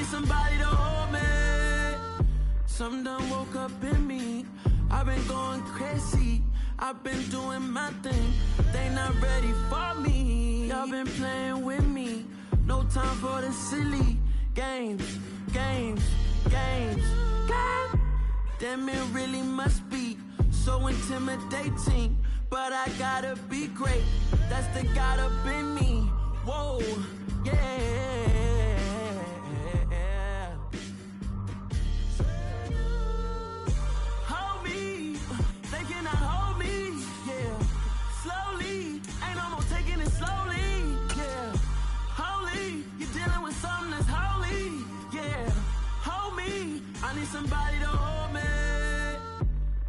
Somebody to hold me. Something done woke up in me. I've been going crazy. I've been doing my thing. They not ready for me. Y'all been playing with me. No time for the silly games. Damn, it really must be so intimidating. But I gotta be great. That's the God up in me. Whoa, yeah. Somebody to hold me.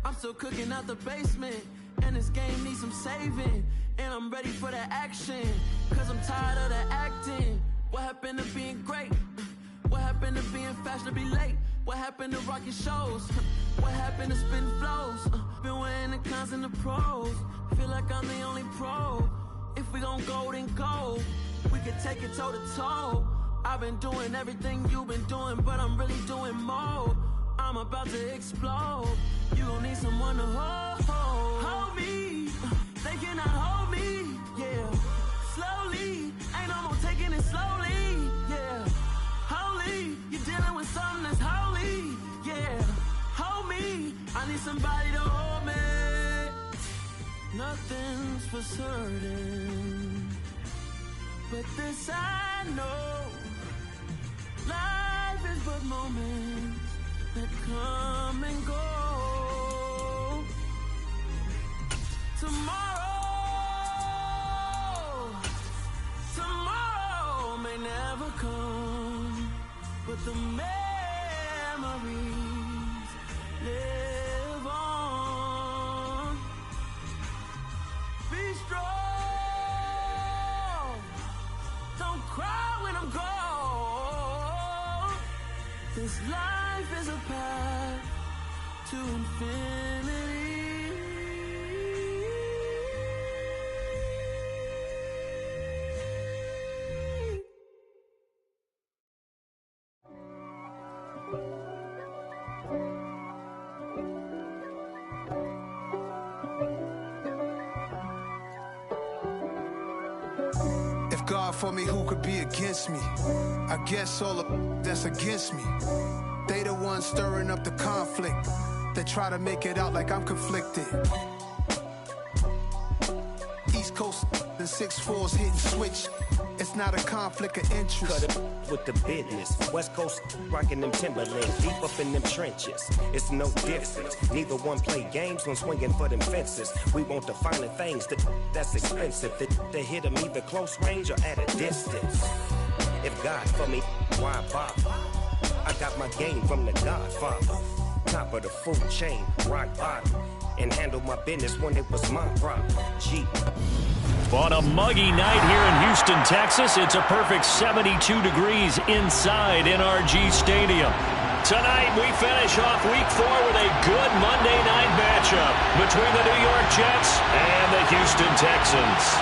I'm still cooking out the basement, and this game needs some saving. And I'm ready for the action, cause I'm tired of the acting. What happened to being great? What happened to being fashionably late? What happened to rocking shows? What happened to spin flows? Been wearing the cons and the pros. Feel like I'm the only pro. If we gon' go, then go. We could take it toe to toe. I've been doing everything you've been doing, but I'm really doing more. I'm about to explode. You gon' need someone to hold me. They cannot hold me, yeah. Slowly, ain't no more taking it slowly, yeah. Holy, you're dealing with something that's holy, yeah. Hold me, I need somebody to hold me. Nothing's for certain, but this I know. Life is but moments that come and go. Tomorrow may never come, but the memories live on. Be strong, don't cry when I'm gone. This life is a path to infinity. If God for me, who could be against me? I guess all the that's against me. They the ones stirring up the conflict. They try to make it out like I'm conflicted. East Coast and 6'4's hitting switch. It's not a conflict of interest. Cut it with the business. West Coast rocking them Timberlands, deep up in them trenches. It's no difference. Neither one play games when swinging for them fences. We want the finer things that's expensive. They hit them either close range or at a distance. If God for me, why bother? I got my game from the Godfather. Top of the food chain, rock bottom. And handle my business when it was my problem. G. On a muggy night here in Houston, Texas, it's a perfect 72 degrees inside NRG Stadium. Tonight, we finish off Week 4 with a good Monday night matchup between the New York Jets and the Houston Texans.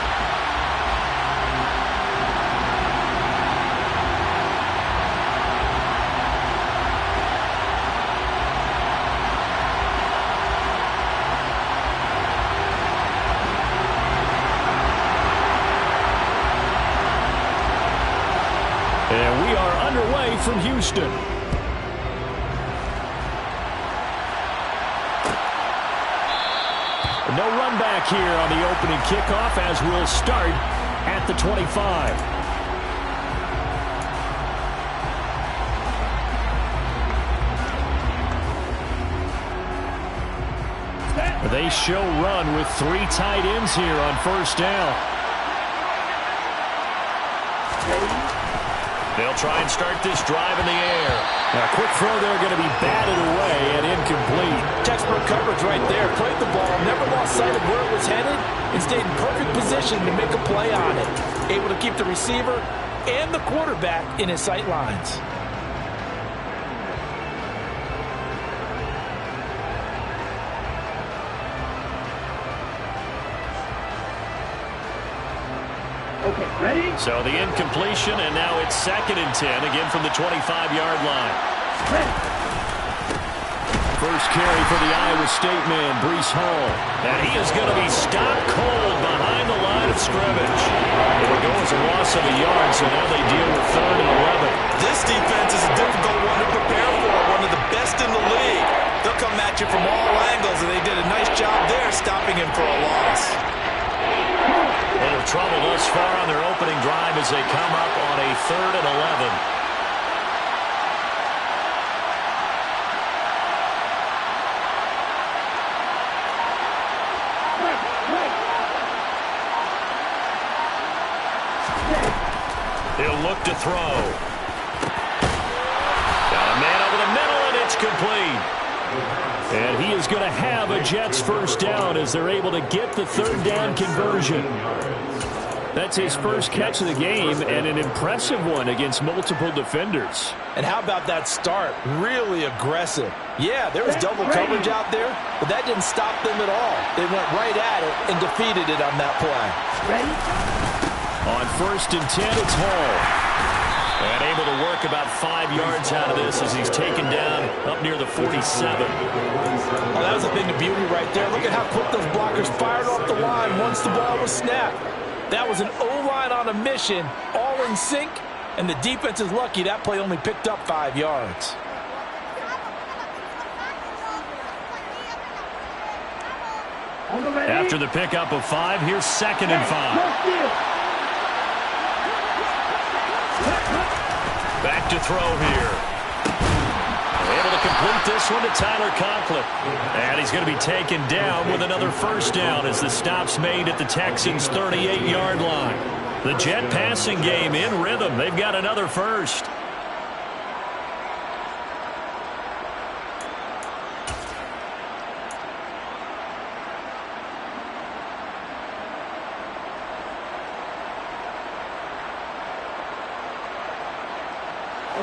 And we are underway from Houston. No run back here on the opening kickoff as we'll start at the 25. They show run with 3 tight ends here on first down. They'll try and start this drive in the air. Now, a quick throw there going to be batted away and incomplete. Textbook coverage right there. Played the ball, never lost sight of where it was headed, and stayed in perfect position to make a play on it. Able to keep the receiver and the quarterback in his sight lines. Okay, ready? So the incompletion, and now it's 2nd and 10, again from the 25-yard line. Ready. First carry for the Iowa State man, Breece Hall. And he is going to be stopped cold behind the line of scrimmage. It'll go as a loss of a yard, so now they deal with 3rd and 11. This defense is a difficult one to prepare for, one of the best in the league. They'll come at you from all angles, and they did a nice job there stopping him for a loss. A little trouble thus far on their opening drive as they come up on a 3rd and 11. He'll look to throw. Got a man over the middle, and it's complete. And he is going to have a Jets first down as they're able to get the 3rd down conversion. That's his first catch of the game, and an impressive one against multiple defenders. And how about that start? Really aggressive. Yeah, there was double coverage out there, but that didn't stop them at all. They went right at it and defeated it on that play. Ready? On 1st and 10, it's Hall. And able to work about 5 yards out of this as he's taken down up near the 47. Well, that was a thing of beauty right there. Look at how quick those blockers fired off the line once the ball was snapped. That was an O-line on a mission, all in sync, and the defense is lucky that play only picked up 5 yards. After the pickup of 5, here's 2nd and 5. Back to throw here. Able to complete this one to Tyler Conklin. And he's going to be taken down with another first down as the stop's made at the Texans' 38-yard line. The Jet passing game in rhythm. They've got another first.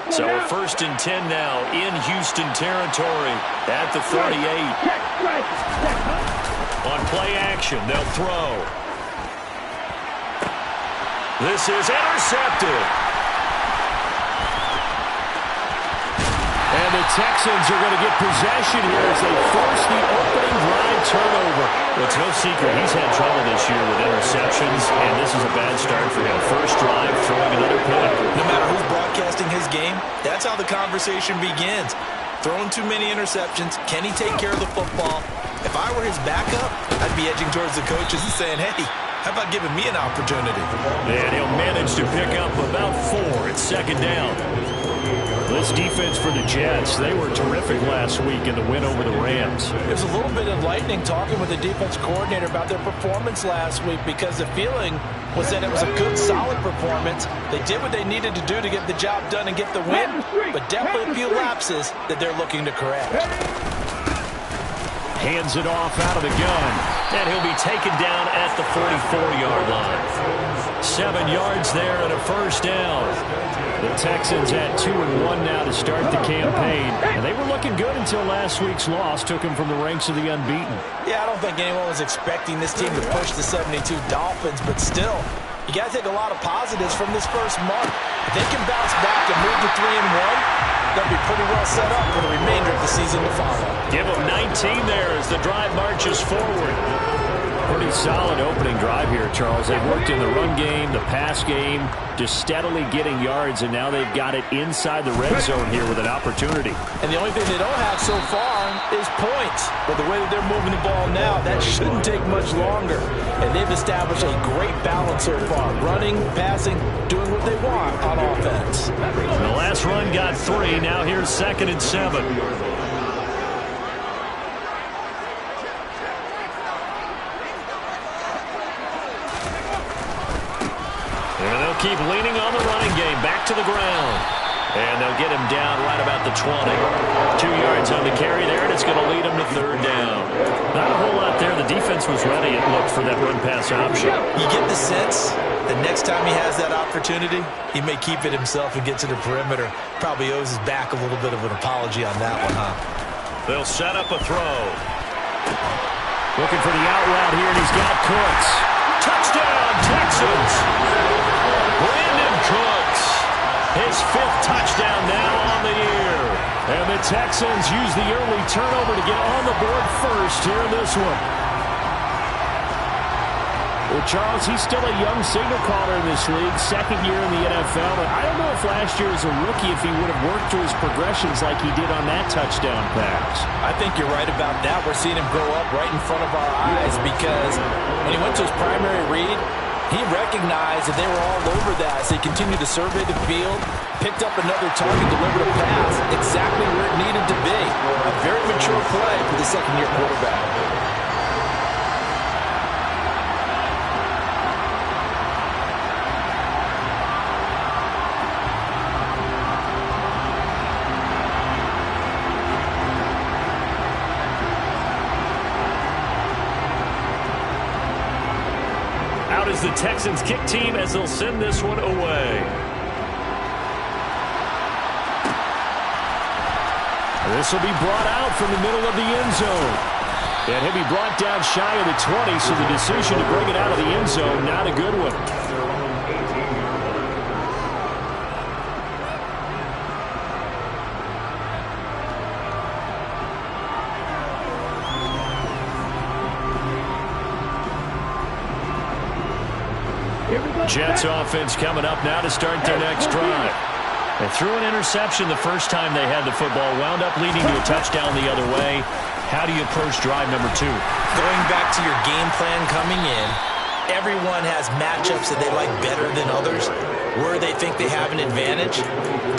So we're 1st and 10 now in Houston territory at the 38. On play action, they'll throw. This is intercepted. And the Texans are going to get possession here as they force the opening drive turnover. Well, it's no secret he's had trouble this year with interceptions, and this is a bad start for him. First drive, throwing another pick. No matter who's broadcasting his game, that's how the conversation begins. Throwing too many interceptions, can he take care of the football? If I were his backup, I'd be edging towards the coaches and saying, hey, how about giving me an opportunity? And he'll manage to pick up about 4 at 2nd down. This defense for the Jets, they were terrific last week in the win over the Rams. It was a little bit enlightening talking with the defense coordinator about their performance last week because the feeling was that it was a good, solid performance. They did what they needed to do to get the job done and get the win, but definitely a few lapses that they're looking to correct. Hands it off out of the gun, and he'll be taken down at the 44-yard line. 7 yards there and a first down. The Texans at 2-1 now to start the campaign, and they were looking good until last week's loss took them from the ranks of the unbeaten. Yeah, I don't think anyone was expecting this team to push the 72 Dolphins, but still, you got to take a lot of positives from this first month. If they can bounce back and move to 3-1, they'll be pretty well set up for the remainder of the season to follow. Give them 19 there as the drive marches forward. Pretty solid opening drive here, Charles. They've worked in the run game, the pass game, just steadily getting yards, and now they've got it inside the red zone here with an opportunity. And the only thing they don't have so far is points. But the way that they're moving the ball now, that shouldn't take much longer. And they've established a great balance so far. Running, passing, doing what they want on offense. The last run got 3. Now here's 2nd and 7. And they'll keep leaning on the running game. Back to the ground. And they'll get him down right about the 20. 2 yards on the carry there, and it's going to lead him to third down. Not a whole lot there. The defense was ready, it looked, for that run-pass option. You get the sense that next time he has that opportunity, he may keep it himself and get to the perimeter. Probably owes his back a little bit of an apology on that one, huh? They'll set up a throw. Looking for the out route here, and he's got Cooks. Touchdown, Texans! Brandon Cooks. His 5th touchdown now on the year. And the Texans use the early turnover to get on the board first here in this one. Well, Charles, he's still a young signal caller in this league, 2nd year in the NFL. But I don't know if last year as a rookie, if he would have worked through his progressions like he did on that touchdown pass. I think you're right about that. We're seeing him grow up right in front of our eyes because when he went to his primary read, he recognized that they were all over that, so he continued to survey the field, picked up another target, delivered a pass exactly where it needed to be. A very mature play for the second-year quarterback. Is the Texans kick team as they'll send this one away. This will be brought out from the middle of the end zone. And he'll be brought down shy of the 20, so the decision to bring it out of the end zone, not a good one. Jets offense coming up now to start their next drive. They threw an interception the first time they had the football, wound up leading to a touchdown the other way. How do you approach drive number 2? Going back to your game plan coming in, everyone has matchups that they like better than others. Where they think they have an advantage,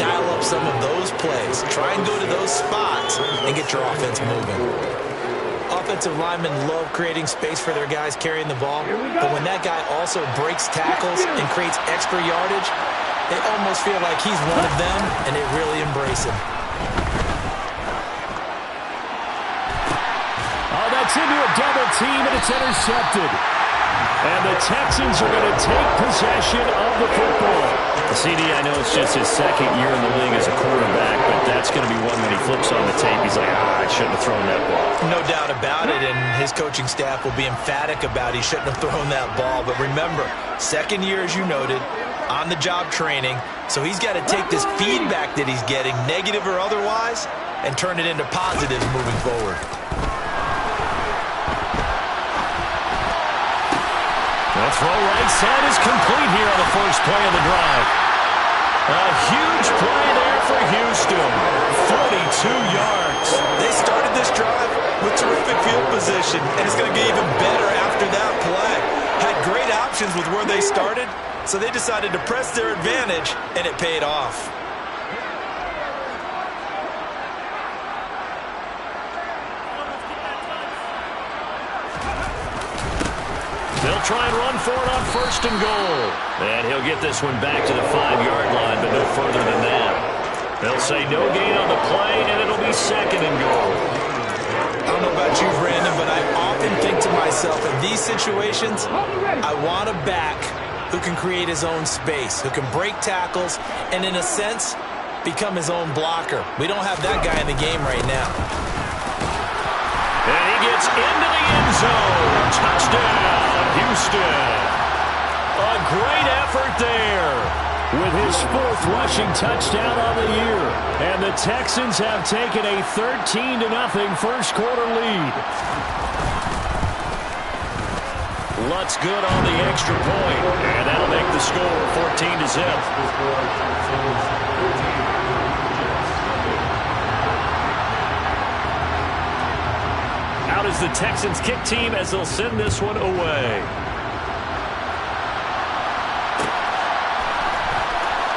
dial up some of those plays. Try and go to those spots and get your offense moving. Offensive linemen love creating space for their guys carrying the ball, but when that guy also breaks tackles and creates extra yardage, they almost feel like he's one of them, and they really embrace him. Oh, that's into a double team, and it's intercepted. And the Texans are going to take possession of the football. CD, I know it's just his 2nd year in the league as a quarterback, but that's going to be one when he flips on the tape. He's like, I shouldn't have thrown that ball. No doubt about it, and his coaching staff will be emphatic about he shouldn't have thrown that ball. But remember, 2nd year, as you noted, on-the-job training, so he's got to take this feedback that he's getting, negative or otherwise, and turn it into positives moving forward. The throw right side is complete here on the first play of the drive. A huge play there for Houston. 42 yards. They started this drive with terrific field position, and it's going to get even better after that play. Had great options with where they started, so they decided to press their advantage, and it paid off. They'll try and run for it on 1st and goal. And he'll get this one back to the 5-yard line, but no further than that. They'll say no gain on the play, and it'll be 2nd and goal. I don't know about you, Brandon, but I often think to myself, in these situations, I want a back who can create his own space, who can break tackles, and in a sense, become his own blocker. We don't have that guy in the game right now. And he gets into the end zone. Touchdown, Houston. A great effort there with his 4th rushing touchdown on the year. And the Texans have taken a 13-0 first quarter lead. Lutz good on the extra point, and that'll make the score 14-0. Out is the Texans kick team as they'll send this one away.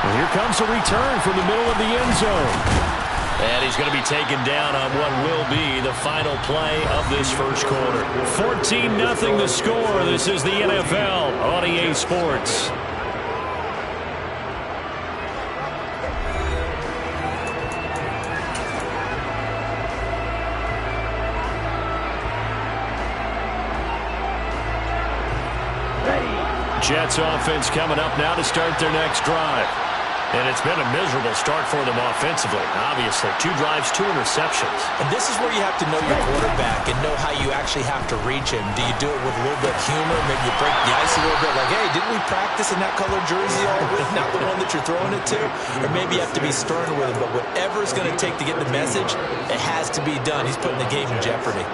And here comes a return from the middle of the end zone. And he's going to be taken down on what will be the final play of this first quarter. 14-0 the score. This is the NFL on EA Sports. Jets offense coming up now to start their next drive. And it's been a miserable start for them offensively, obviously. 2 drives, 2 interceptions. And this is where you have to know your quarterback and know how you actually have to reach him. Do you do it with a little bit of humor? Maybe you break the ice a little bit like, hey, didn't we practice in that color jersey all week, not the one that you're throwing it to? Or maybe you have to be stern with him. But whatever it's going to take to get the message, it has to be done. He's putting the game in jeopardy.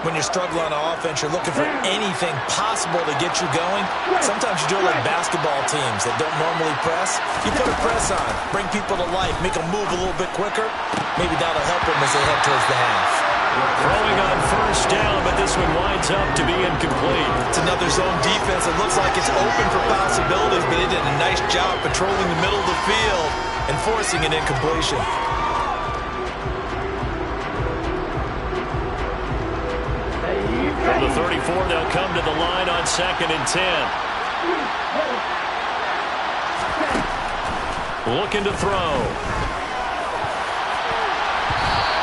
When you're struggling on offense, you're looking for anything possible to get you going. Sometimes you do it like basketball teams that don't normally press. You put a press on, bring people to life, make them move a little bit quicker. Maybe that'll help them as they head towards the half. Throwing on first down, but this one winds up to be incomplete. It's another zone defense. It looks like it's open for possibilities, but they did a nice job patrolling the middle of the field and forcing an incompletion. From the 34, they'll come to the line on 2nd and 10. Looking to throw.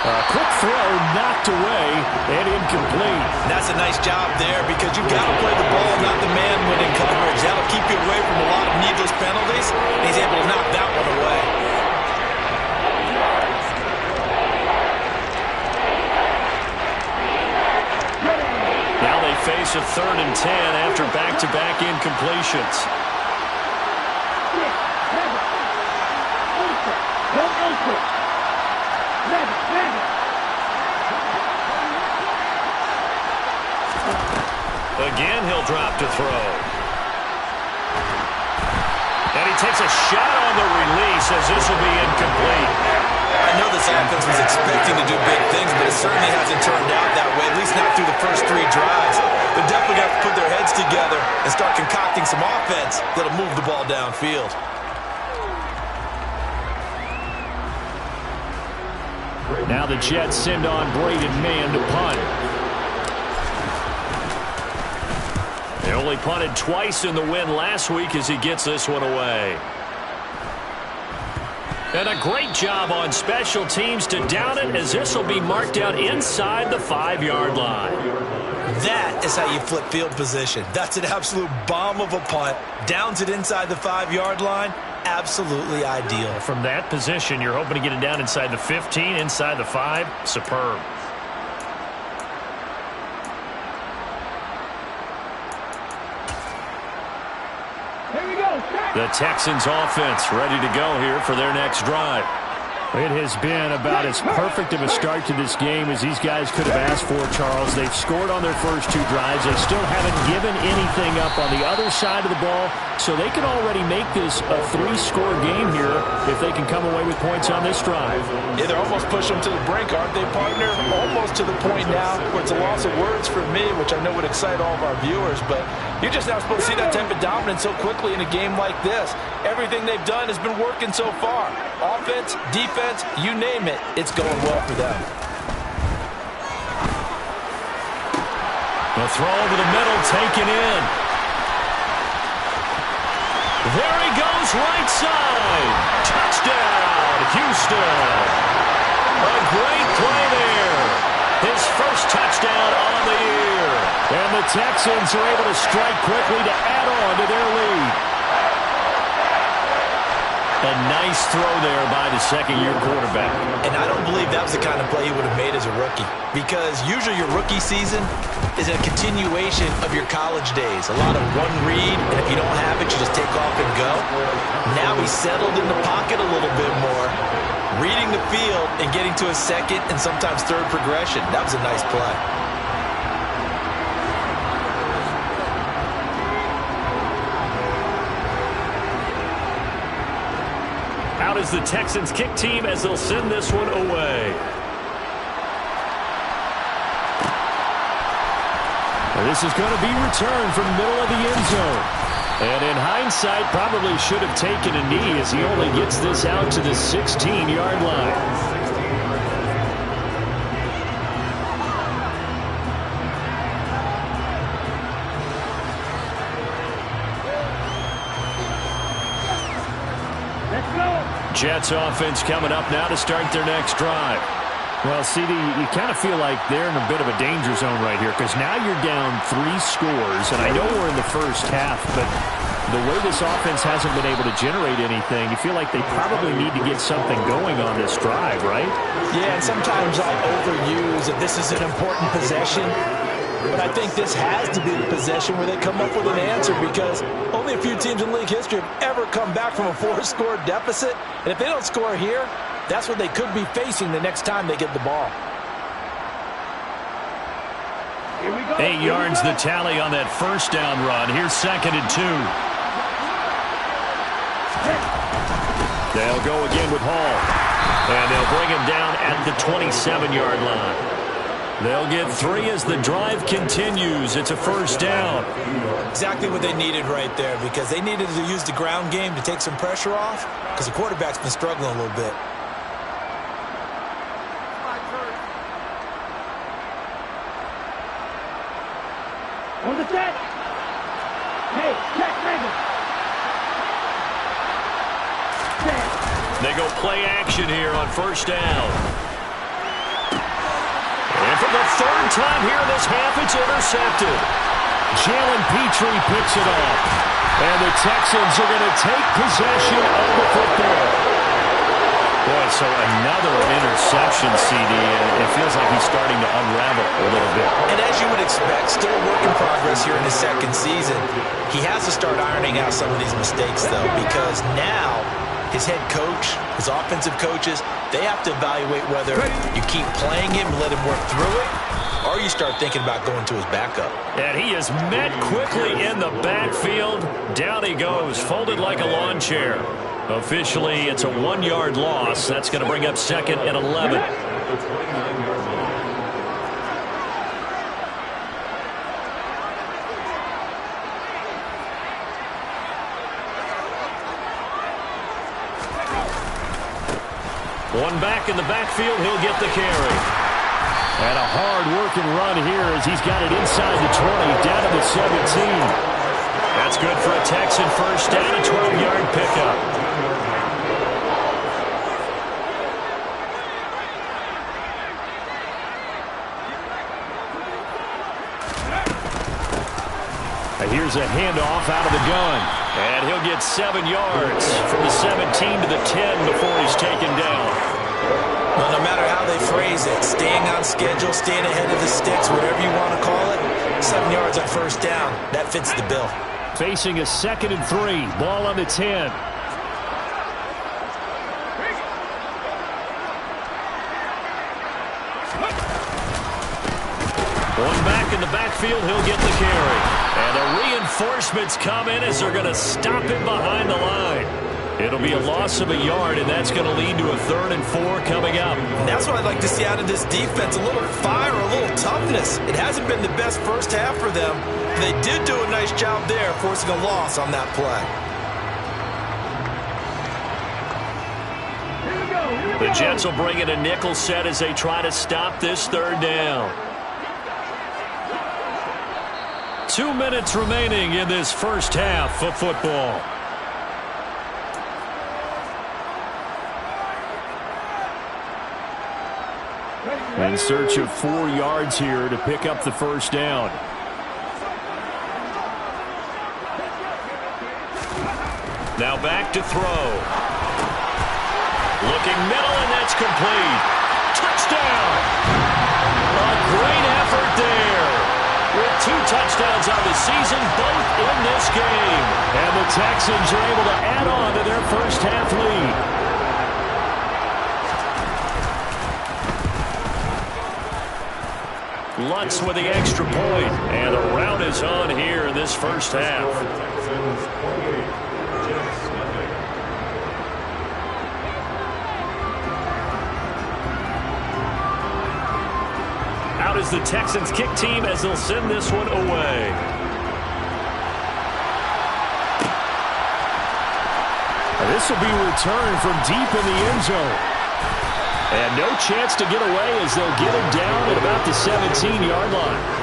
A quick throw knocked away and incomplete. That's a nice job there because you've got to play the ball, not the man winning coverage. That'll keep you away from a lot of needless penalties. And he's able to knock that one away. Face a 3rd and 10 after back-to-back incompletions. Again, he'll drop to throw. And he takes a shot on the release as this will be incomplete. I know this offense was expecting to do big things, but it certainly hasn't turned out that way, at least not through the first 3 drives. They're definitely going to have to put their heads together and start concocting some offense that'll move the ball downfield. Now the Jets send on Braden Mann to punt. They only punted twice in the win last week as he gets this one away. And a great job on special teams to down it as this will be marked out inside the 5-yard line. That is how you flip field position. That's an absolute bomb of a punt. Downs it inside the 5-yard line. Absolutely ideal. From that position, you're hoping to get it down inside the 15, inside the 5. Superb. The Texans offense ready to go here for their next drive. It has been about as perfect of a start to this game as these guys could have asked for, Charles. They've scored on their first 2 drives. They still haven't given anything up on the other side of the ball, so they can already make this a 3-score game here if they can come away with points on this drive. Yeah, they're almost pushing them to the brink, aren't they, partner? Almost to the point now where it's a loss of words for me, which I know would excite all of our viewers, but you're just not supposed to see that type of dominance so quickly in a game like this. Everything they've done has been working so far. Offense, defense, you name it, it's going well for them. The throw over the middle, taken in. There he goes, right side. Touchdown, Houston. A great play there. His first touchdown on the year. And the Texans are able to strike quickly to add on to their lead. A nice throw there by the second-year quarterback. And I don't believe that was the kind of play he would have made as a rookie. Because usually your rookie season is a continuation of your college days. A lot of one read, and if you don't have it, you just take off and go. Now he's settled in the pocket a little bit more, reading the field and getting to a second and sometimes third progression. That was a nice play. Out is the Texans kick team as they'll send this one away. And this is going to be returned from the middle of the end zone. And in hindsight, probably should have taken a knee as he only gets this out to the 16-yard line. Jets offense coming up now to start their next drive. Well, CD, you kind of feel like they're in a bit of a danger zone right here because now you're down 3 scores, and I know we're in the first half, but the way this offense hasn't been able to generate anything, you feel like they probably need to get something going on this drive, right? Yeah, and sometimes I overuse that this is an important possession, but I think this has to be the possession where they come up with an answer because only a few teams in league history have ever come back from a 4-score deficit, and if they don't score here, that's what they could be facing the next time they get the ball. 8 yards the tally on that first down run. Here's 2nd and 2. They'll go again with Hall. And they'll bring him down at the 27-yard line. They'll get 3 as the drive continues. It's a first down. Exactly what they needed right there because they needed to use the ground game to take some pressure off because the quarterback's been struggling a little bit. On the set. Hey, check, Raven. They go play action here on first down. And for the 3rd time here this half, it's intercepted. Jalen Petrie picks it up. And the Texans are going to take possession of the football. Boy, so another interception, CD, and it feels like he's starting to unravel a little bit. And as you would expect, still a work in progress here in his 2nd season. He has to start ironing out some of these mistakes, though, because now his head coach, his offensive coaches, they have to evaluate whether you keep playing him and let him work through it, or you start thinking about going to his backup. And he is met quickly in the backfield. Down he goes, folded like a lawn chair. Officially, it's a 1-yard loss. That's going to bring up 2nd and 11. One back in the backfield, he'll get the carry. And a hard-working run here as he's got it inside the 20, down to the 17. That's good for a Texan first down, a 12-yard pickup. Here's a handoff out of the gun. And he'll get 7 yards from the 17 to the 10 before he's taken down. Well, no matter how they phrase it, staying on schedule, staying ahead of the sticks, whatever you want to call it, 7 yards on first down, that fits the bill. Facing a 2nd and 3, ball on the 10. One back in the backfield, he'll get the carry. And the reinforcements come in as they're going to stop him behind the line. It'll be a loss of a yard, and that's going to lead to a 3rd and 4 coming up. And that's what I'd like to see out of this defense, a little fire, a little toughness. It hasn't been the best first half for them. They did do a nice job there, forcing a loss on that play. The Jets will bring in a nickel set as they try to stop this 3rd down. 2 minutes remaining in this first half of football. In search of 4 yards here to pick up the first down. Now back to throw. Looking middle, and that's complete. Touchdown! A great effort there. With 2 touchdowns on the season, both in this game. And the Texans are able to add on to their first half lead. Lutz with the extra point, and the rout is on here in this first half. Out is the Texans kick team as they'll send this one away. This will be returned from deep in the end zone. And no chance to get away as they'll get him down at about the 17-yard line.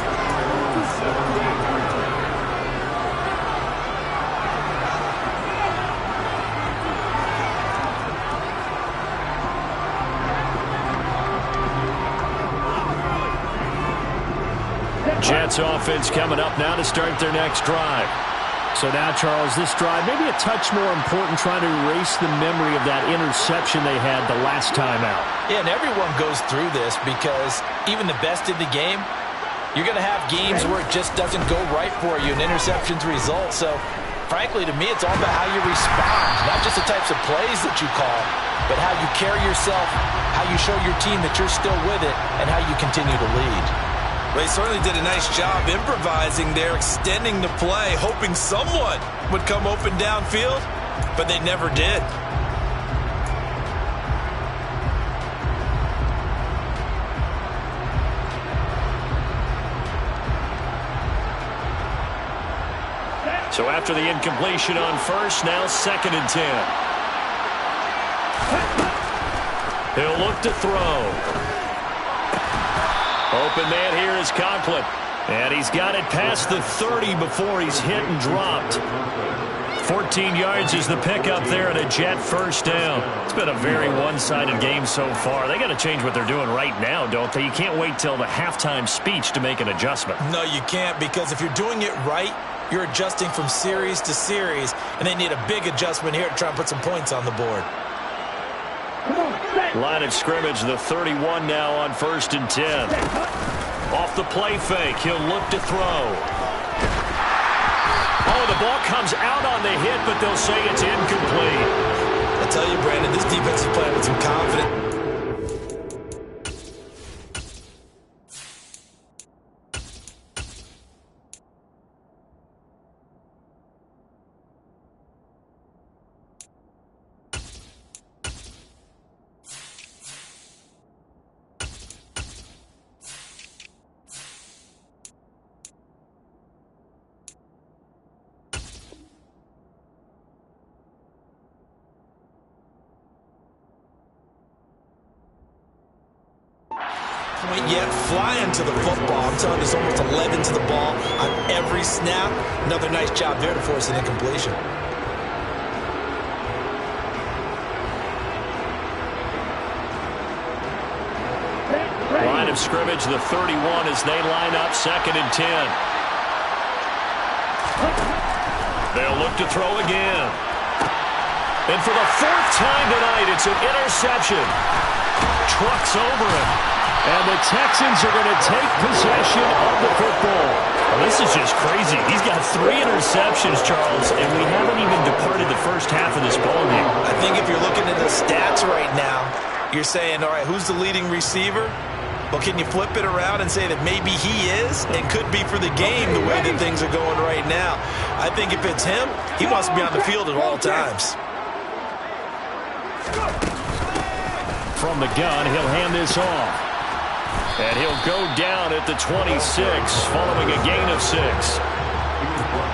Jets offense coming up now to start their next drive. So now, Charles, this drive maybe a touch more important, trying to erase the memory of that interception they had the last time out. Yeah, and everyone goes through this because even the best in the game, you're going to have games where it just doesn't go right for you and interceptions result. So, frankly, to me, it's all about how you respond, not just the types of plays that you call, but how you carry yourself, how you show your team that you're still with it, and how you continue to lead. They certainly did a nice job improvising there, extending the play, hoping someone would come open downfield, but they never did. So after the incompletion on first, now 2nd and 10. He'll look to throw. Open man here is Conklin. And he's got it past the 30 before he's hit and dropped. 14 yards is the pickup there and a Jet first down. It's been a very one-sided game so far. They got to change what they're doing right now, don't they? You can't wait till the halftime speech to make an adjustment. No, you can't, because if you're doing it right, you're adjusting from series to series, and they need a big adjustment here to try and put some points on the board. Line of scrimmage, the 31 now on 1st and 10. Off the play fake, he'll look to throw. Oh, the ball comes out on the hit, but they'll say it's incomplete. I tell you, Brandon, this defense is playing with some confidence. Yet flying to the football. I'm telling you, there's almost 11 to the ball on every snap. Another nice job there to force an incompletion. Line of scrimmage, the 31 as they line up 2nd and 10. They'll look to throw again. And for the 4th time tonight, it's an interception. Trucks over him. And the Texans are going to take possession of the football. Well, this is just crazy. He's got 3 interceptions, Charles, and we haven't even departed the first half of this ballgame. I think if you're looking at the stats right now, you're saying, all right, who's the leading receiver? Well, can you flip it around and say that maybe he is and could be for the game the way that things are going right now? I think if it's him, he wants to be on the field at all times. From the gun, he'll hand this off. And he'll go down at the 26, following a gain of 6.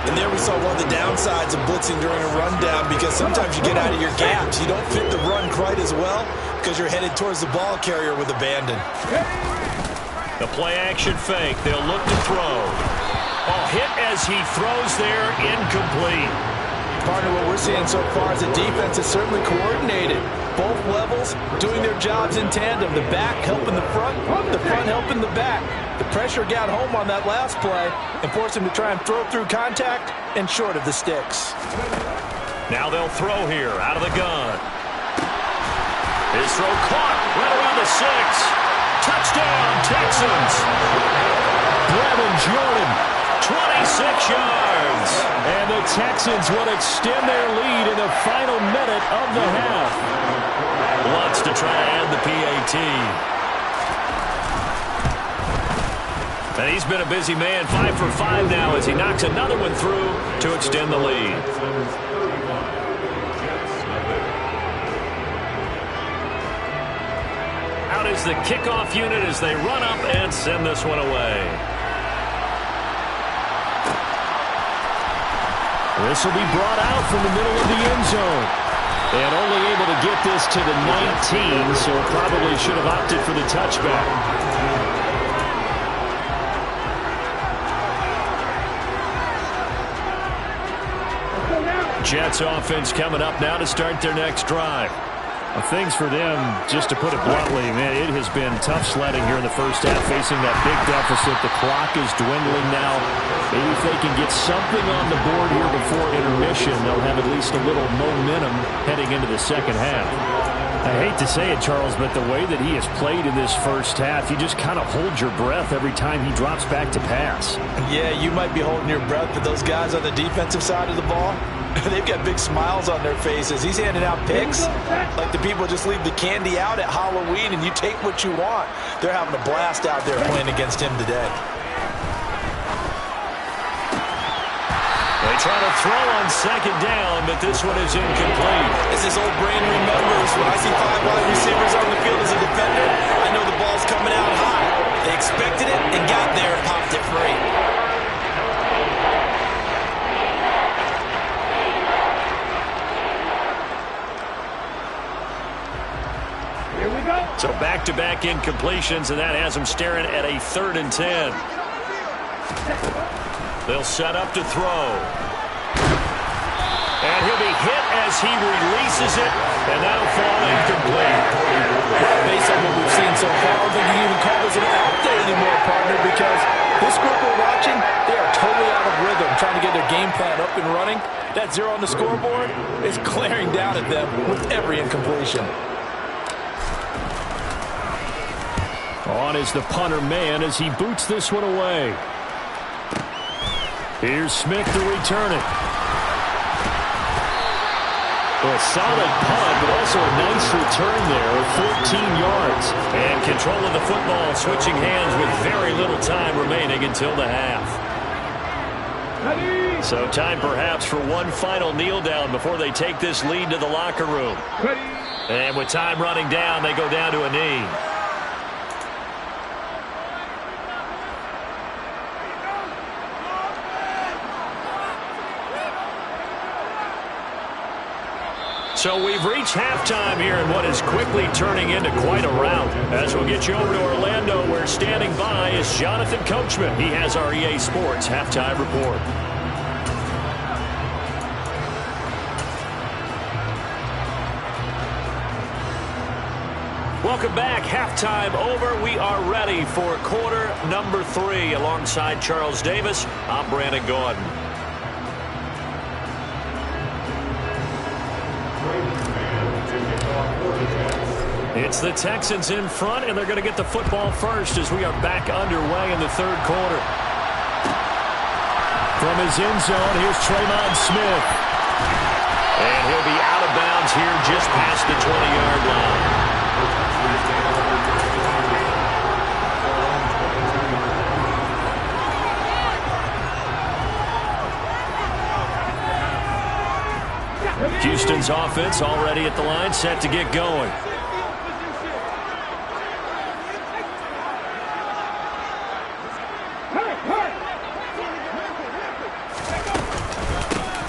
And there we saw one of the downsides of blitzing during a rundown, because sometimes you get out of your gaps. You don't fit the run quite as well because you're headed towards the ball carrier with abandon. The play-action fake. They'll look to throw. Oh, hit as he throws there, incomplete. Partner, what we're seeing so far is the defense is certainly coordinated. Both levels doing their jobs in tandem. The back helping the front helping the back. The pressure got home on that last play and forced him to try and throw through contact and short of the sticks. Now they'll throw here out of the gun. His throw caught right around the 6. Touchdown, Texans. Brevin Jordan, 26 yards. And the Texans will extend their lead in the final minute of the half. Wants to try to end the PAT. And he's been a busy man, 5 for 5 now as he knocks another one through to extend the lead. Out is the kickoff unit as they run up and send this one away. This will be brought out from the middle of the end zone. And only able to get this to the 19, so probably should have opted for the touchback. Jets offense coming up now to start their next drive. Well, things for them, just to put it bluntly, man, it has been tough sledding here in the first half, facing that big deficit. The clock is dwindling now. Maybe if they can get something on the board here before intermission, they'll have at least a little momentum heading into the second half. I hate to say it, Charles, but the way that he has played in this first half, you just kind of hold your breath every time he drops back to pass. Yeah, you might be holding your breath, but those guys on the defensive side of the ball, they've got big smiles on their faces. He's handing out picks like the people just leave the candy out at Halloween and you take what you want. They're having a blast out there playing against him today. They try to throw on second down, but this one is incomplete. As his old brain remembers, when I see 5 wide receivers on the field as a defender, I know the ball's coming out high. They expected it and got there and popped it free. Here we go. So back-to-back incompletions, and that has him staring at a 3rd and 10. They'll set up to throw. And he'll be hit as he releases it, and that'll fall incomplete. Based on what we've seen so far, I don't think you can even call this an out day anymore, partner, because this group we're watching, they are totally out of rhythm, trying to get their game plan up and running. That 0 on the scoreboard is glaring down at them with every incompletion. On is the punter man as he boots this one away. Here's Smith to return it. A solid punt, but also a nice return there of 14 yards. And control of the football, switching hands with very little time remaining until the half. Ready. So time perhaps for one final kneel down before they take this lead to the locker room. Ready. And with time running down, they go down to a knee. So we've reached halftime here in what is quickly turning into quite a rout. As we'll get you over to Orlando, where standing by is Jonathan Coachman. He has our EA Sports halftime report. Welcome back. Halftime over. We are ready for quarter number 3. Alongside Charles Davis, I'm Brandon Gordon. It's the Texans in front, and they're going to get the football first as we are back underway in the 3rd quarter. From his end zone, here's Tremon Smith. And he'll be out of bounds here just past the 20-yard line. Houston's offense already at the line, set to get going.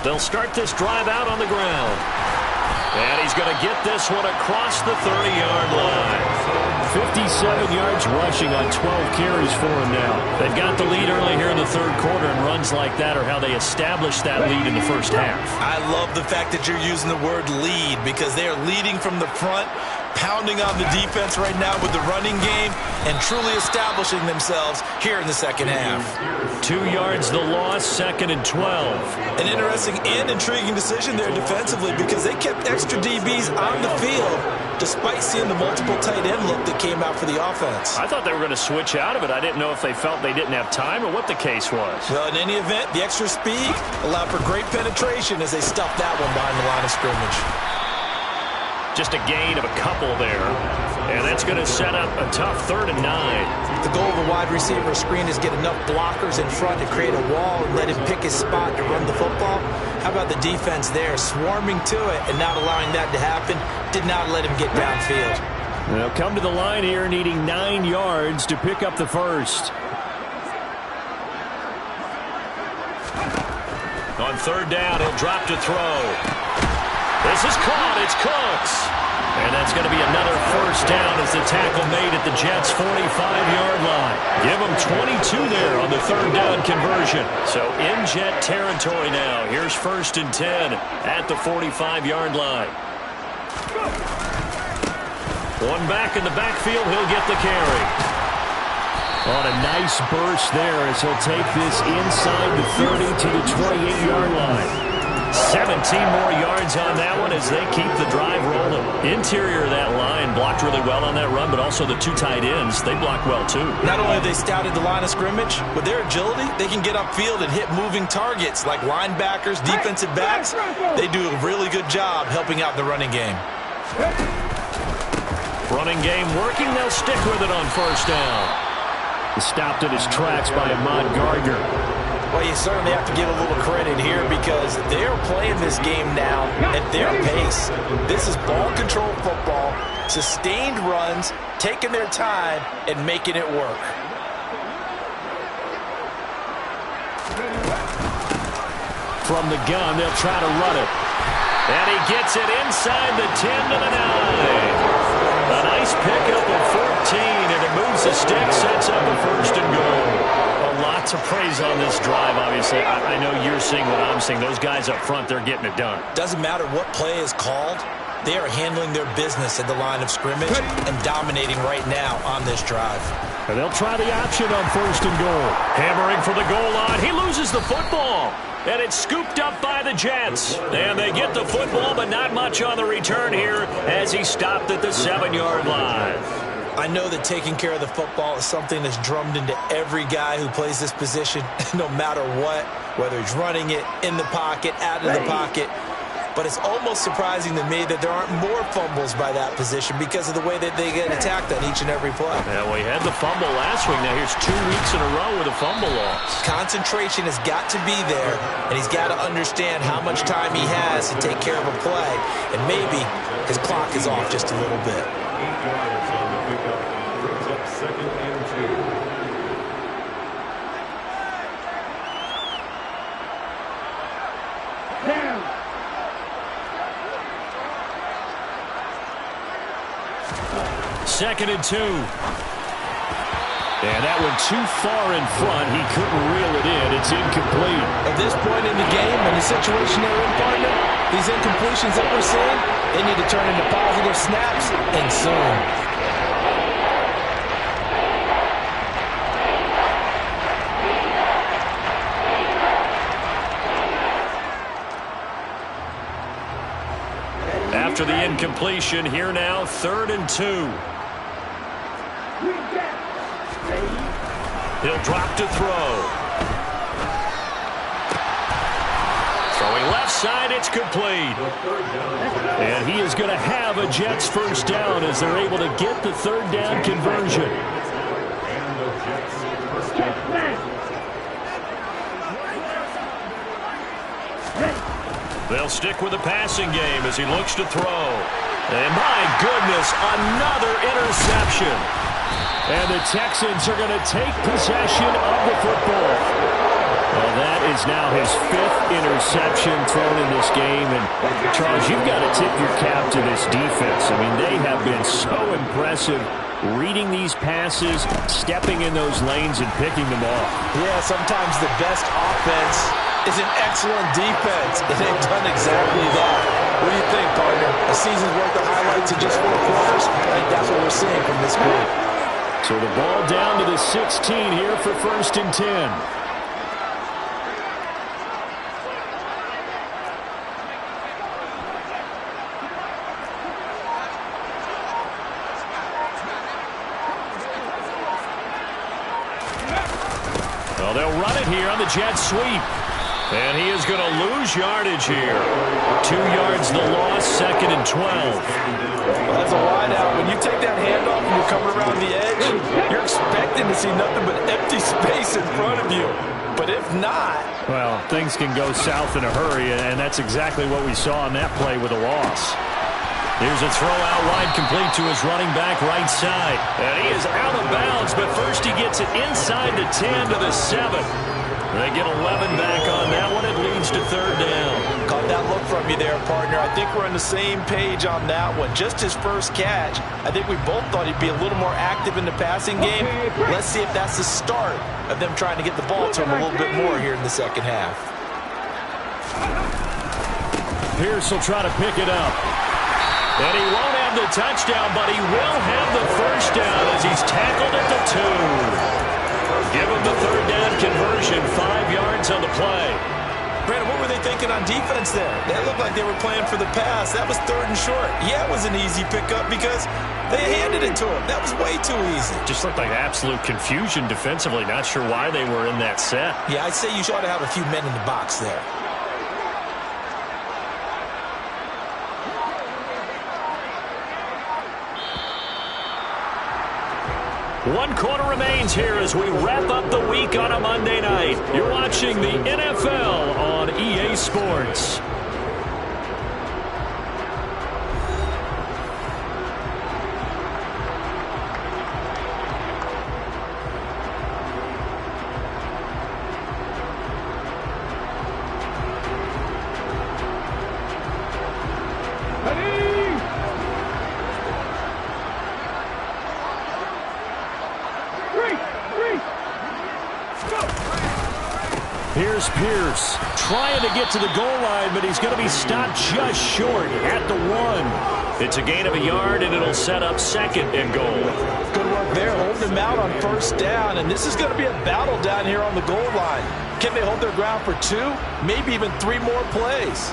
They'll start this drive out on the ground. And he's going to get this one across the 30-yard line. 57 yards rushing on 12 carries for him now. They've got the lead early here in the 3rd quarter, and runs like that are how they established that lead in the first half. I love the fact that you're using the word lead, because they are leading from the front, pounding on the defense right now with the running game, and truly establishing themselves here in the second half. 2 yards the loss, 2nd and 12. An interesting and intriguing decision there defensively, because they kept extra DBs on the field despite seeing the multiple tight end look that came out for the offense. I thought they were going to switch out of it. I didn't know if they felt they didn't have time or what the case was. Well, in any event, the extra speed allowed for great penetration as they stuffed that one behind the line of scrimmage. Just a gain of a couple there. And that's going to set up a tough 3rd and 9. The goal of a wide receiver screen is get enough blockers in front to create a wall and let him pick his spot to run the football. How about the defense there, swarming to it and not allowing that to happen? Did not let him get downfield. They'll come to the line here needing 9 yards to pick up the first. On 3rd down, he'll drop to throw. This is caught. It's Cooks. And that's going to be another first down as the tackle made at the Jets' 45-yard line. Give them 22 there on the 3rd down conversion. So in Jet territory now. Here's 1st and 10 at the 45-yard line. One back in the backfield, he'll get the carry. On a nice burst there as he'll take this inside the 30 to the 28-yard line. 17 more yards on that one as they keep the drive rolling. Interior of that line blocked really well on that run, but also the two tight ends, they blocked well too. Not only have they scouted the line of scrimmage, with their agility, they can get upfield and hit moving targets like linebackers, defensive backs. They do a really good job helping out the running game. Running game working, they'll stick with it on first down. Stopped in his tracks by Ahmad Gardner. Well, you certainly have to give a little credit here because they're playing this game now at their pace. This is ball control football, sustained runs, taking their time and making it work. From the gun, they'll try to run it. And he gets it inside the 10 to the 9. A nice pickup of 14, and it moves the stick, sets up a first and goal. A lot to praise on this drive, obviously. I know you're seeing what I'm seeing. Those guys up front, they're getting it done. Doesn't matter what play is called. They are handling their business at the line of scrimmage and dominating right now on this drive. And they'll try the option on first and goal. Hammering for the goal line. He loses the football. And it's scooped up by the Jets. And they get the football, but not much on the return here as he stopped at the 7-yard line. I know that taking care of the football is something that's drummed into every guy who plays this position, no matter what, whether he's running it, in the pocket, out of the pocket. But it's almost surprising to me that there aren't more fumbles by that position because of the way that they get attacked on each and every play. Yeah, well, he had the fumble last week. Now here's 2 weeks in a row with a fumble loss. Concentration has got to be there, and he's got to understand how much time he has to take care of a play. And maybe his clock is off just a little bit. Second and 2. And that one too far in front. He couldn't reel it in. It's incomplete. At this point in the game and the situation they're in, partner, these incompletions that we're seeing, they need to turn into positive snaps and soon. After the incompletion, here now, 3rd and 2. He'll drop to throw. Throwing left side, it's complete. And he is going to have a Jets first down as they're able to get the 3rd down conversion. They'll stick with the passing game as he looks to throw. And my goodness, another interception. And the Texans are going to take possession of the football. Well, that is now his 5th interception thrown in this game. And, Charles, you've got to tip your cap to this defense. I mean, they have been so impressive reading these passes, stepping in those lanes, and picking them off. Yeah, sometimes the best offense is an excellent defense, and they've done exactly that. What do you think, partner? A season's worth of highlights in just 4 quarters? I think that's what we're seeing from this group. So the ball down to the 16 here for 1st and 10. Well, they'll run it here on the jet sweep. And he is going to lose yardage here. 2 yards the loss, 2nd and 12. Well, that's a wide out. When you take that handoff and you're coming around the edge, you're expecting to see nothing but empty space in front of you. But if not... Well, things can go south in a hurry, and that's exactly what we saw on that play with a loss. Here's a throw out wide complete to his running back right side. And he is out of bounds, but first he gets it inside the 10 to the 7. They get 11 back on that one. It leads to 3rd down. Caught that look from you there, partner. I think we're on the same page on that one. Just his first catch. I think we both thought he'd be a little more active in the passing game. Let's see if that's the start of them trying to get the ball to him a little bit more here in the second half. Pierce will try to pick it up. And he won't have the touchdown, but he will have the first down as he's tackled at the 2. Give him the third down conversion, 5 yards on the play. Brandon, what were they thinking on defense there? That looked like they were playing for the pass. That was 3rd and short. Yeah, it was an easy pickup because they handed it to him. That was way too easy. Just looked like absolute confusion defensively. Not sure why they were in that set. Yeah, I'd say you ought to have a few men in the box there. One quarter remains here as we wrap up the week on a Monday night. You're watching the NFL on EA Sports. Here's Pierce trying to get to the goal line, but he's going to be stopped just short at the 1. It's a gain of a yard, and it'll set up 2nd and goal. Good work there, holding him out on 1st down, and this is going to be a battle down here on the goal line. Can they hold their ground for 2, maybe even 3 more plays?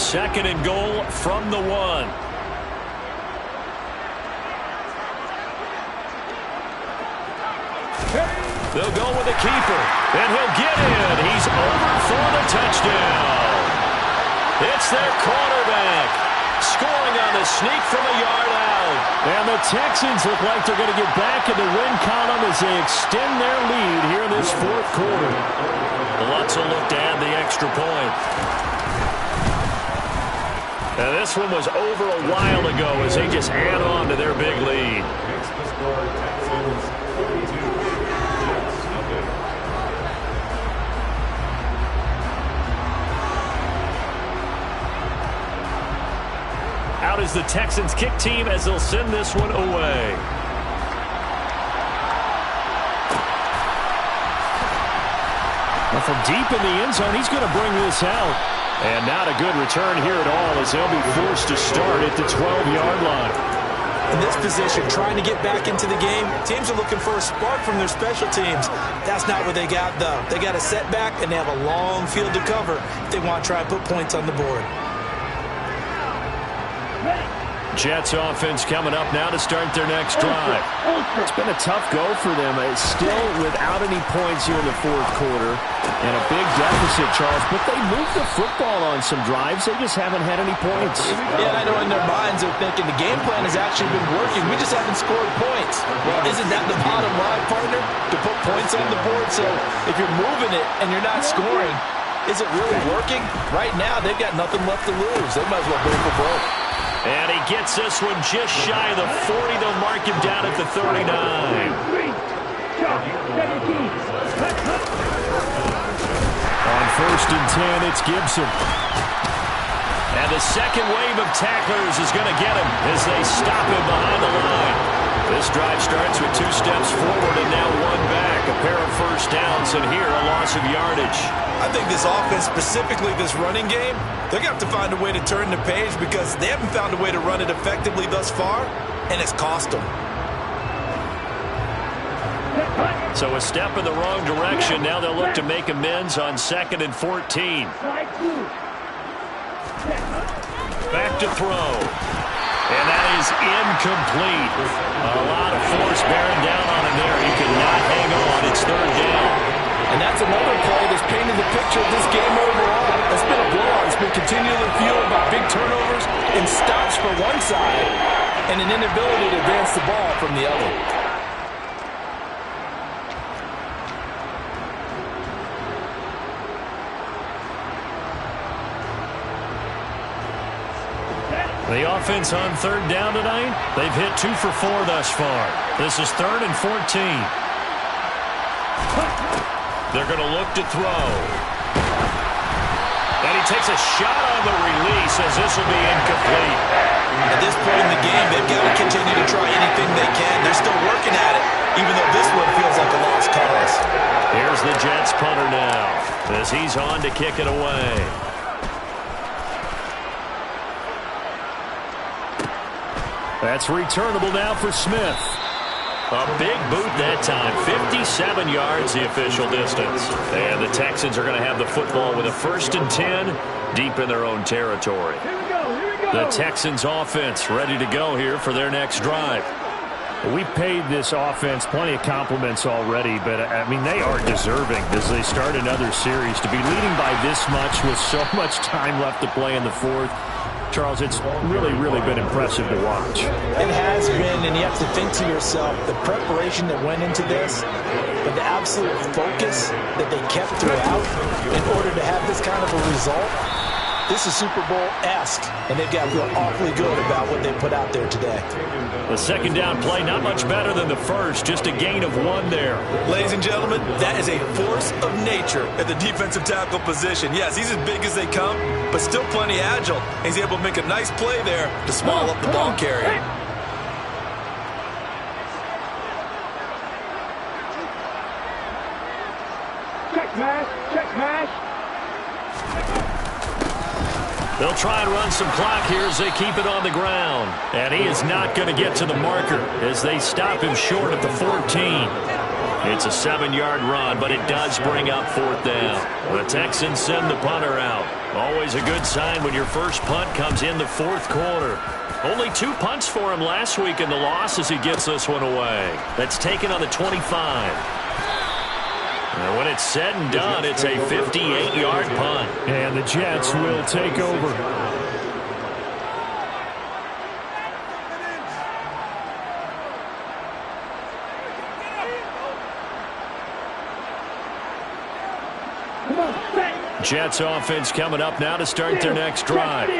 Second and goal from the 1. They'll go with the keeper, and he'll get in. He's over for the touchdown. It's their quarterback, scoring on the sneak from a yard out. And the Texans look like they're going to get back in the win column as they extend their lead here in this 4th quarter. Lutz will look to add the extra point. Now this one was over a while ago as they just add on to their big lead. Out is the Texans kick team as they'll send this one away. Well, from deep in the end zone, he's going to bring this out. And not a good return here at all as they'll be forced to start at the 12-yard line. In this position, trying to get back into the game, teams are looking for a spark from their special teams. That's not what they got, though. They got a setback, and they have a long field to cover if they want to try and put points on the board. Jets offense coming up now to start their next drive. It's been a tough go for them. It's still without any points here in the 4th quarter. And a big deficit, Charles. But they moved the football on some drives. They just haven't had any points. Yeah, and I know in their minds they're thinking the game plan has actually been working. We just haven't scored points. Well, isn't that the bottom line, partner? To put points on the board. So if you're moving it and you're not scoring, is it really working? Right now, they've got nothing left to lose. They might as well go for broke. And he gets this one just shy of the 40. They'll mark him down at the 39. On 1st and 10, it's Gibson. And the second wave of tacklers is going to get him as they stop him behind the line. This drive starts with 2 steps forward and now 1 back. A pair of first downs, and here a loss of yardage. I think this offense, specifically this running game, they're going to have to find a way to turn the page because they haven't found a way to run it effectively thus far, and it's cost them. So a step in the wrong direction. Now they'll look to make amends on 2nd and 14. Back to throw. And that is incomplete. A lot of force bearing down on him there. He could not hang on. It's 3rd down. And that's another play that's painted the picture of this game overall. It's been a blowout. It's been continually fueled by big turnovers and stops for one side and an inability to advance the ball from the other. The offense on 3rd down tonight, they've hit 2 for 4 thus far. This is 3rd and 14. They're going to look to throw. And he takes a shot on the release as this will be incomplete. At this point in the game, they've got to continue to try anything they can. They're still working at it, even though this one feels like a lost cause. Here's the Jets punter now as he's on to kick it away. That's returnable now for Smith. A big boot that time. 57 yards the official distance. And the Texans are going to have the football with a 1st and 10 deep in their own territory. The Texans offense ready to go here for their next drive. We paid this offense plenty of compliments already, but, I mean, they are deserving as they start another series. To be leading by this much with so much time left to play in the fourth, Charles, it's really, really been impressive to watch. It has been, and you have to think to yourself, the preparation that went into this, but the absolute focus that they kept throughout in order to have this kind of a result. This is Super Bowl-esque, and they've got to feel awfully good about what they put out there today. The second down play, not much better than the first, just a gain of 1 there. Ladies and gentlemen, that is a force of nature at the defensive tackle position. Yes, he's as big as they come, but still plenty agile. He's able to make a nice play there to small up the ball carrier. Check mash. They'll try and run some clock here as they keep it on the ground. And he is not going to get to the marker as they stop him short at the 14. It's a 7-yard run, but it does bring up 4th down. The Texans send the punter out. Always a good sign when your first punt comes in the 4th quarter. Only 2 punts for him last week in the loss as he gets this one away. That's taken on the 25. And when it's said and done, it's a 58-yard punt. And the Jets will take over. Jets offense coming up now to start their next drive.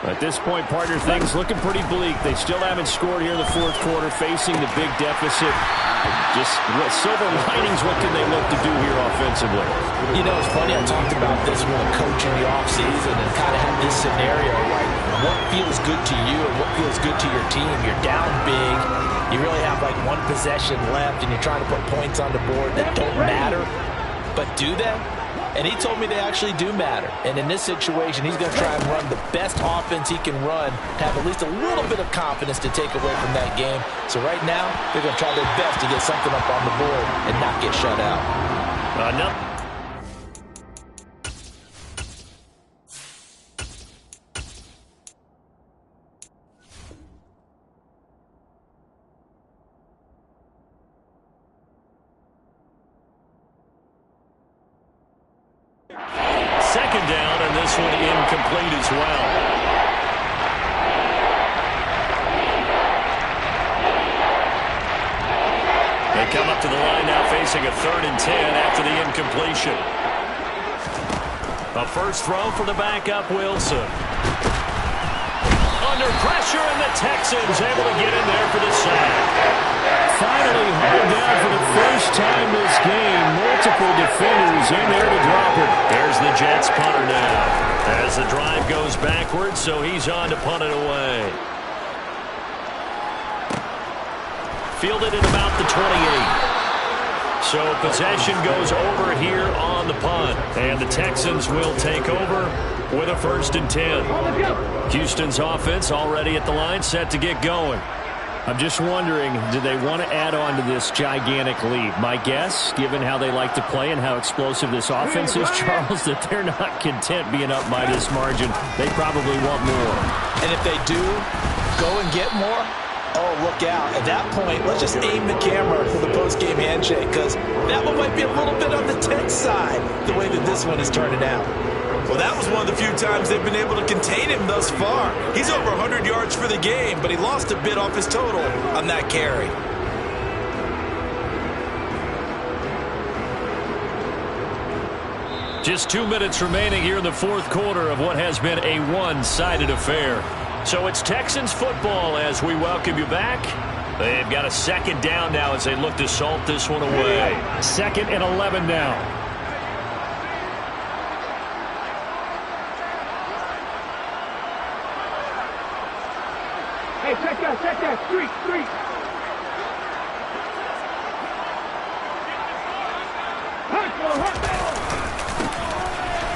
At this point, partner, things looking pretty bleak. They still haven't scored here in the 4th quarter, facing the big deficit. Just silver linings, what can they look to do here offensively? You know, it's funny, I talked about this with a coach in the offseason and kind of had this scenario, like what feels good to you and what feels good to your team. You're down big. You really have like 1 possession left, and you're trying to put points on the board that don't matter. But do they? And he told me they actually do matter. And in this situation, he's going to try and run the best offense he can run to have at least a little bit of confidence to take away from that game. So right now, they're going to try their best to get something up on the board and not get shut out. No. Second down, and this one incomplete as well. They come up to the line now facing a 3rd and 10 after the incompletion. A first throw for the backup, Wilson. Under pressure, and the Texans able to get in there for the sack. Finally hauled down for the first time this game. Multiple defenders in there to drop it. There's the Jets punter now as the drive goes backwards, so he's on to punt it away. Fielded at about the 28. So possession goes over here on the punt, and the Texans will take over with a 1st and 10. Houston's offense already at the line, set to get going. I'm just wondering, do they want to add on to this gigantic lead? My guess, given how they like to play and how explosive this offense is, Charles, that they're not content being up by this margin. They probably want more. And if they do go and get more, oh, look out. At that point, let's just aim the camera for the post-game handshake, because that one might be a little bit on the tense side, the way that this one is turning out. Well, that was one of the few times they've been able to contain him thus far. He's over 100 yards for the game, but he lost a bit off his total on that carry. Just 2 minutes remaining here in the 4th quarter of what has been a one-sided affair. So it's Texans football as we welcome you back. They've got a 2nd down now as they look to salt this one away. 2nd and 11 now. check that. Street.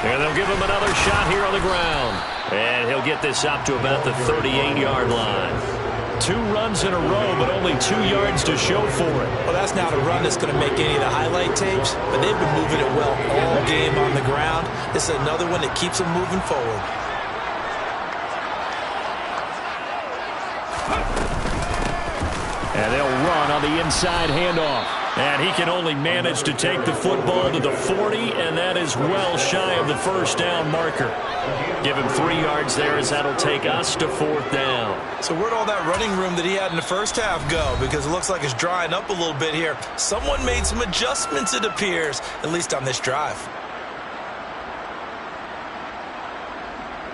And they'll give him another shot here on the ground. And he'll get this up to about the 38-yard line. 2 runs in a row, but only 2 yards to show for it. Well, that's not a run that's going to make any of the highlight tapes, but they've been moving it well all game on the ground. This is another one that keeps them moving forward. And they'll run on the inside handoff. And he can only manage to take the football to the 40, and that is well shy of the first down marker. Give him 3 yards there as that'll take us to 4th down. So where'd all that running room that he had in the first half go? Because it looks like it's drying up a little bit here. Someone made some adjustments, it appears, at least on this drive.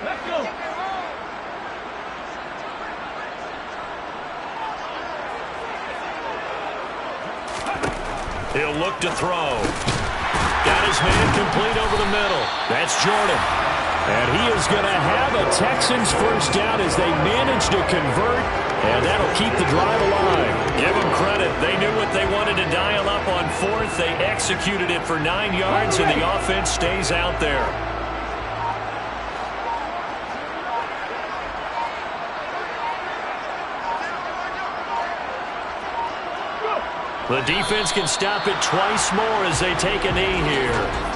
Let's go. He'll look to throw. Got his man complete over the middle. That's Jordan. And he is going to have a Texans first down as they manage to convert, and that'll keep the drive alive. Give them credit. They knew what they wanted to dial up on 4th. They executed it for 9 yards, and the offense stays out there. The defense can stop it twice more as they take a knee here.